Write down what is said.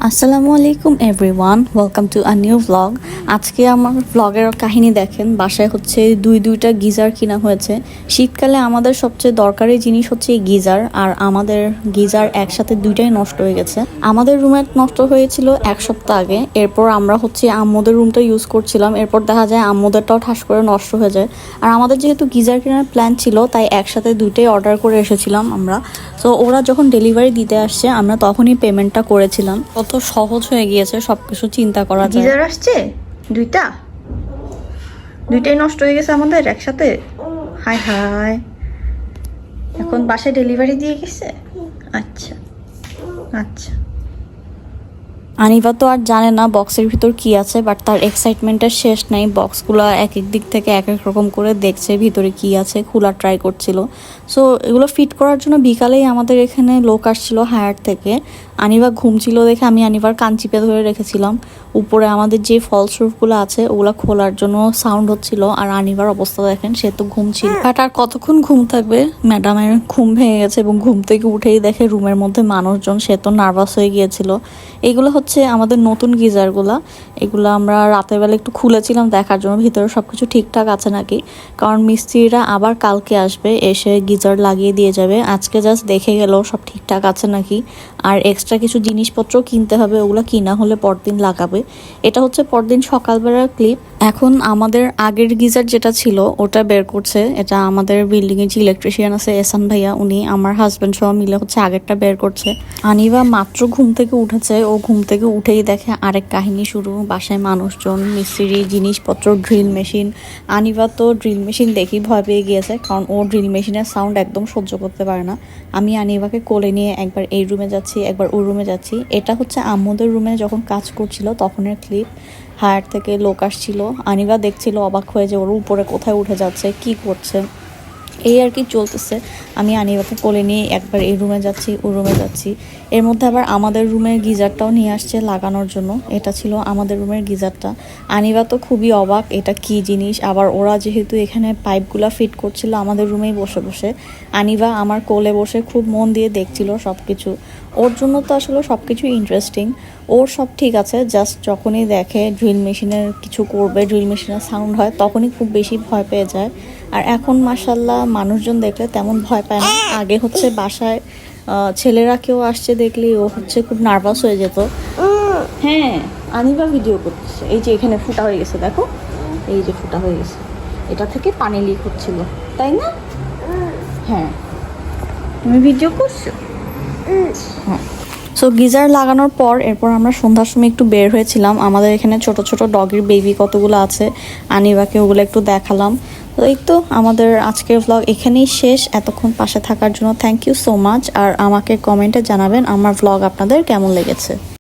আসসালামু আলাইকুম everyone, welcome to a new blog. আজকে আমার ব্লগের কাহিনী দেখেন। বাসায় হচ্ছে দুইটা গিজার কিনা হয়েছে। শীতকালে আমাদের সবচেয়ে দরকারি জিনিস হচ্ছে এই গিজার, আর আমাদের গিজার একসাথে দুইটাই নষ্ট হয়ে গেছে। আমাদের রুমে নষ্ট হয়েছিল এক সপ্তাহ আগে। এরপর আমরা হচ্ছে আম্মুদের রুমটা ইউজ করছিলাম। এরপর দেখা যায় আম্মুদেরটাও ঠাস করে নষ্ট হয়ে যায়। আর আমাদের যেহেতু গিজার কেনার প্ল্যান ছিল, তাই একসাথে দুইটাই অর্ডার করে এসেছিলাম আমরা। তো ওরা যখন ডেলিভারি দিতে আসছে, আমরা তখনই পেমেন্টটা করেছিলাম। কত সহজ হয়ে গিয়েছে সবকিছু চিন্তা করা যায়। গিজার আসছে দুইটাই নষ্ট হয়ে গেছে আমাদের একসাথে। হাই হাই, এখন বাসায় ডেলিভারি দিয়ে গেছে। আচ্ছা আচ্ছা। আনিবা তো আর জানে না বক্সের ভিতর কি আছে, বাট তার এক্সাইটমেন্টের শেষ নাই। বক্সগুলো এক এক দিক থেকে এক এক রকম করে দেখছে ভিতরে কি আছে, খোলা ট্রাই করছিল। সো এগুলো ফিট করার জন্য বিকালেই আমাদের এখানে লোক আসছিল হায়ার থেকে। আনিবা ঘুমছিল দেখে আমি আনিবার কান চিপে ধরে রেখেছিলাম। উপরে আমাদের যে ফলস রুফগুলো আছে ওগুলো খোলার জন্য সাউন্ড হচ্ছিল, আর আনিবার অবস্থা দেখেন, সে তো ঘুমছিল। বাট আর কতক্ষণ ঘুম থাকবে, ম্যাডামের ঘুম ভেঙে গেছে এবং ঘুম থেকে উঠেই দেখে রুমের মধ্যে মানুষজন। সে তো নার্ভাস হয়ে গিয়েছিল। এগুলো হচ্ছে আমাদের নতুন গিজারগুলা। এগুলো আমরা রাতের বেলা একটু খুলেছিলাম দেখার জন্য ভিতরে সবকিছু ঠিকঠাক আছে নাকি, কারণ মিস্ত্রিরা আবার কালকে আসবে, এসে গিজার লাগিয়ে দিয়ে যাবে। আজকে জাস্ট দেখে গেল সব ঠিকঠাক আছে নাকি। আর এক্সট্রা কিছু জিনিসপত্র কিনতে হবে, ওগুলো কিনা হলে পরদিন লাগাবে। এটা হচ্ছে পরদিন সকালবেলার ক্লিপ। এখন আমাদের আগের গিজার যেটা ছিল ওটা বের করছে। এটা আমাদের বিল্ডিং এর যে ইলেকট্রিশিয়ান আছে এসান ভাইয়া, উনি আমার হাজবেন্ড সহ মিলে হচ্ছে আগেরটা বের করছে। আনিবা মাত্র ঘুম থেকে উঠেছে। ও ঘুম থেকে উঠেই দেখে আরেক কাহিনী শুরু। বাসায় মানুষজন, মিস্ত্রি, জিনিসপত্র, ড্রিল মেশিন। আনিবা তো ড্রিল মেশিন দেখি ভয় পেয়ে গিয়েছে, কারণ ও ড্রিল মেশিনের সাউন্ড একদম সহ্য করতে পারে না। আমি আনিবাকে কোলে নিয়ে একবার এই রুমে যাচ্ছি, একবার ওই রুমে যাচ্ছি। এটা হচ্ছে আম্মুদের রুমে যখন কাজ করছিল তখনের ক্লিপ। হায়ার থেকে লোক আসছিল, আনিবা দেখছিল অবাক হয়ে যে ওর উপরে কোথায় উঠে যাচ্ছে, কি করছে, এই আর কি চলতেছে। আমি আনিবাকে কোলে নিয়ে একবার এই রুমে যাচ্ছি, ওই রুমে যাচ্ছি। এর মধ্যে আবার আমাদের রুমের গিজারটাও নিয়ে আসছে লাগানোর জন্য। এটা ছিল আমাদের রুমের গিজারটা। আনিবা তো খুবই অবাক, এটা কি জিনিস। আবার ওরা যেহেতু এখানে পাইপগুলা ফিট করছিল আমাদের রুমেই বসে বসে, আনিবা আমার কোলে বসে খুব মন দিয়ে দেখছিল সব কিছু। ওর জন্য তো আসলে সব কিছুই ইন্টারেস্টিং। ওর সব ঠিক আছে, জাস্ট যখনই দেখে ড্রিল মেশিনের কিছু করবে, ড্রিল মেশিনের সাউন্ড হয়, তখনই খুব বেশি ভয় পেয়ে যায়। আর এখন মাশাল্লাহ মানুষজন দেখলে তেমন ভয় পায় না। আগে হচ্ছে বাসায় ছেলেরা কেউ আসছে দেখলে ও হচ্ছে খুব নার্ভাস হয়ে যেত। হ্যাঁ, আনিবা ভিডিও করতেছে। এই যে এখানে ফুটা হয়ে গেছে, দেখো, এই যে ফুটা হয়ে গেছে, এটা থেকে পানি লিক হচ্ছিল, তাই না? হ্যাঁ, তুমি ভিডিও করছো। হ্যাঁ। সো গিজার লাগানোর পর এরপর আমরা সন্ধ্যার সময় একটু বের হয়েছিলাম। আমাদের এখানে ছোট ছোট ডগির বেবি কতগুলো আছে, আনিবাকে ওগুলো একটু দেখালাম। তো এই তো আমাদের আজকের ব্লগ এখানেই শেষ। এতক্ষণ পাশে থাকার জন্য থ্যাংক ইউ সো মাচ। আর আমাকে কমেন্টে জানাবেন আমার ব্লগ আপনাদের কেমন লেগেছে।